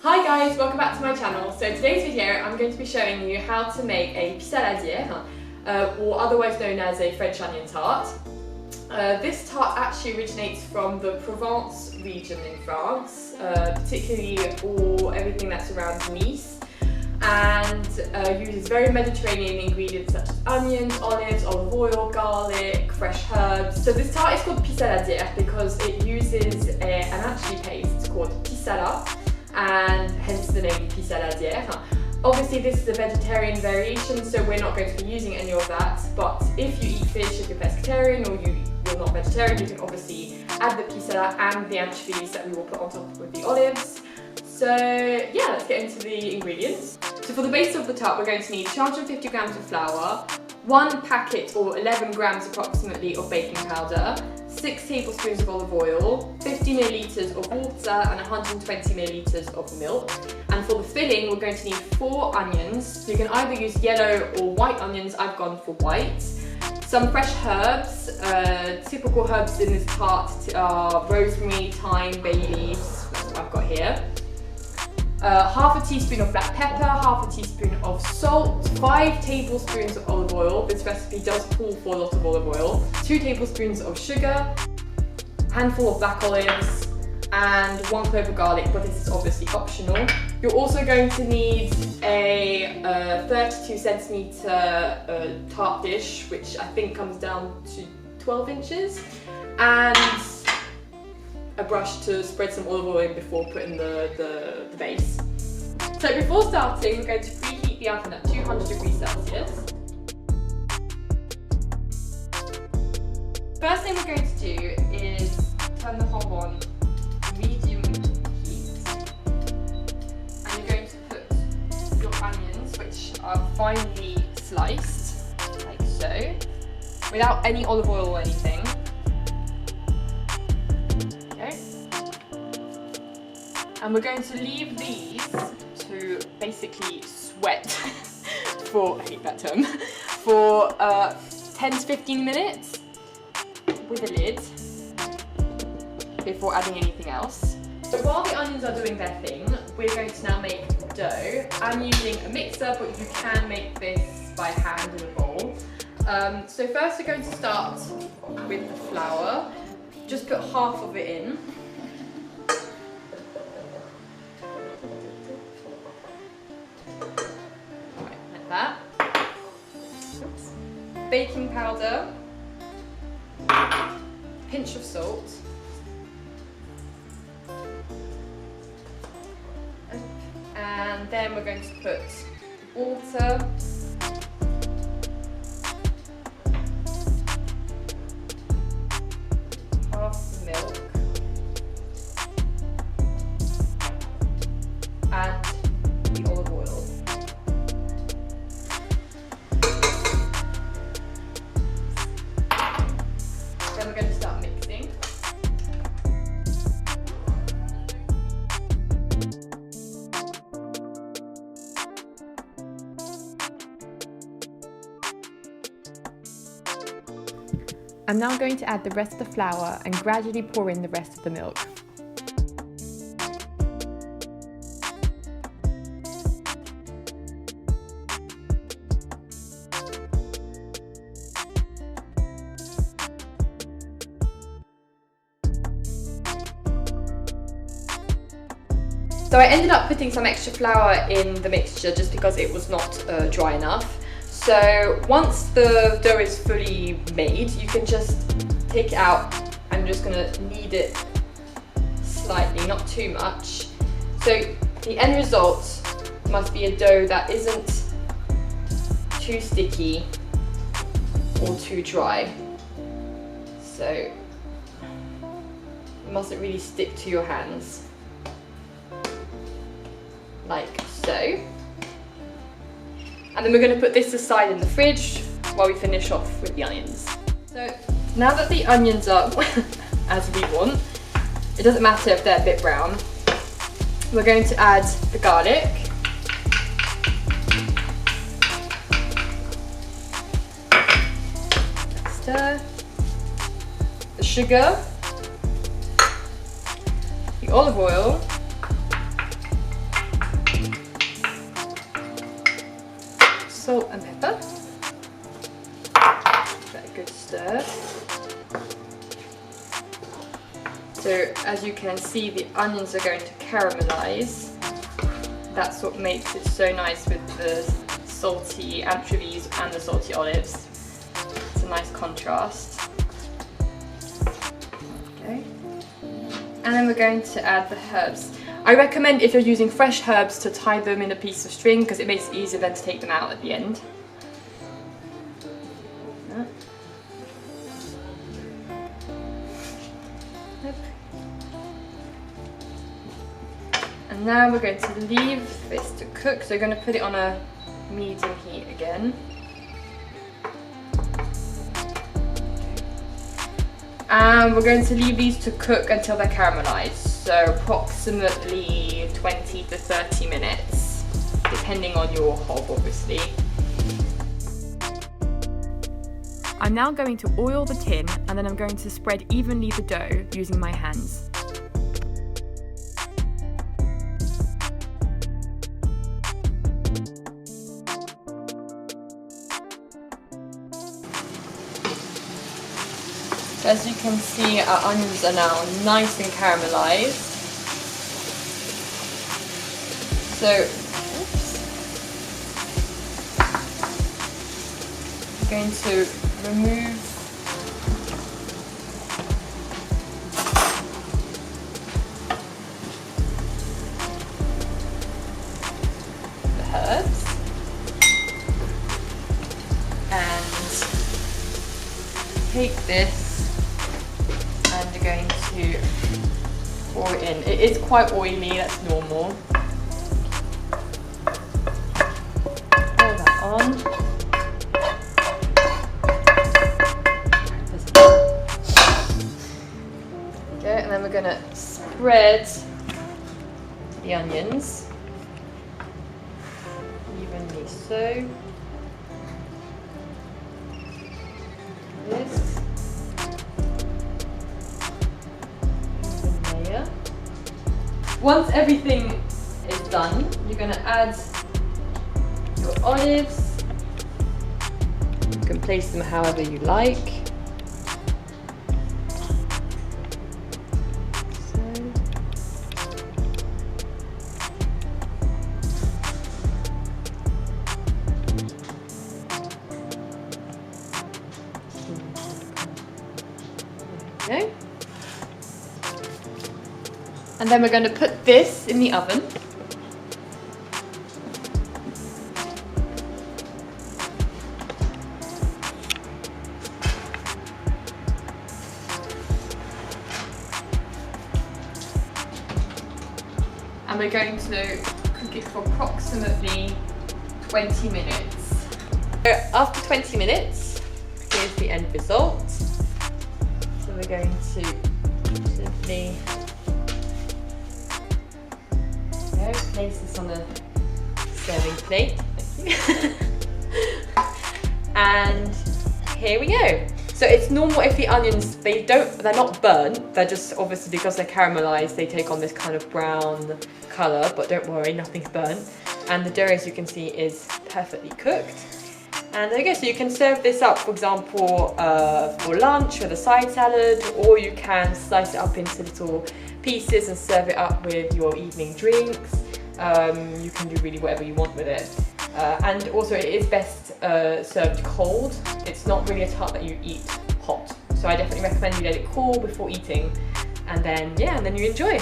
Hi guys, welcome back to my channel. So today's video I'm going to be showing you how to make a pissaladière, or otherwise known as a French onion tart. This tart actually originates from the Provence region in France, particularly everything that's around Nice, and uses very Mediterranean ingredients such as onions, olives, olive oil, garlic, fresh herbs. So this tart is called pissaladière because it uses an actually paste called pissalade, and hence the name pissaladière. Obviously this is a vegetarian variation, so we're not going to be using any of that, but if you eat fish, if you're pescatarian, or you're not vegetarian, you can obviously add the pissalade and the anchovies that we will put on top with the olives. So yeah, let's get into the ingredients. So for the base of the tart, we're going to need 250 grams of flour, 1 packet or 11 grams approximately of baking powder, 6 tablespoons of olive oil, 50 millilitres of water and 120 millilitres of milk. And for the filling, we're going to need 4 onions. You can either use yellow or white onions. I've gone for white. Some fresh herbs. Typical herbs in this tart are rosemary, thyme, bay leaves. That's what I've got here. Half a teaspoon of black pepper, half a teaspoon of salt, 5 tablespoons of olive oil. This recipe does call for a lot of olive oil. 2 tablespoons of sugar, a handful of black olives, and 1 clove of garlic, but this is obviously optional. You're also going to need a 32 centimetre tart dish, which I think comes down to 12 inches, and a brush to spread some olive oil in before putting the base. So before starting, we're going to preheat the oven at 200 degrees Celsius. First thing we're going to do is turn the hob on medium heat, and you're going to put your onions, which are finely sliced, like so, without any olive oil or anything. And we're going to leave these to basically sweat for, I hate that term, for 10 to 15 minutes with a lid before adding anything else. So while the onions are doing their thing, we're going to now make dough. I'm using a mixer, but you can make this by hand in a bowl. So first we're going to start with the flour. Just put half of it in. That. Oops. Baking powder, pinch of salt, and then we're going to put water, half the milk, and the olive oil. Then we're going to start mixing. I'm now going to add the rest of the flour and gradually pour in the rest of the milk. So I ended up putting some extra flour in the mixture just because it was not dry enough. So once the dough is fully made, you can just take it out. I'm just going to knead it slightly, not too much. So the end result must be a dough that isn't too sticky or too dry. So it mustn't really stick to your hands. Like so. And then we're going to put this aside in the fridge while we finish off with the onions. So now that the onions are as we want, it doesn't matter if they're a bit brown, we're going to add the garlic, stir, the sugar, the olive oil, So as you can see, the onions are going to caramelize. That's what makes it so nice with the salty anchovies and the salty olives. It's a nice contrast. Okay. And then we're going to add the herbs. I recommend, if you're using fresh herbs, to tie them in a piece of string because it makes it easier then to take them out at the end. And now we're going to leave this to cook, so we're going to put it on a medium heat again. And we're going to leave these to cook until they're caramelized, so approximately 20 to 30 minutes, depending on your hob obviously. I'm now going to oil the tin, and then I'm going to spread evenly the dough using my hands. As you can see, our onions are now nice and caramelized. So, I'm going to remove the herbs and take this. And you're going to pour it in. It is quite oily, that's normal. Pour that on. Okay, and then we're going to spread the onions evenly so. This. Once everything is done, you're going to add your olives. You can place them however you like. Okay. And then we're going to put this in the oven. And we're going to cook it for approximately 20 minutes. So after 20 minutes, here's the end result. So we're going to simply place this on a serving plate. Thank you. And here we go. So it's normal if the onions, they're not burnt, they're just obviously because they're caramelized, they take on this kind of brown colour, but don't worry, nothing's burnt. And the dough, as you can see, is perfectly cooked. And there you go, so you can serve this up, for example, for lunch with a side salad, or you can slice it up into little pieces and serve it up with your evening drinks. You can do really whatever you want with it. And also it is best served cold. It's not really a tart that you eat hot. So I definitely recommend you let it cool before eating, and then yeah, and then you enjoy.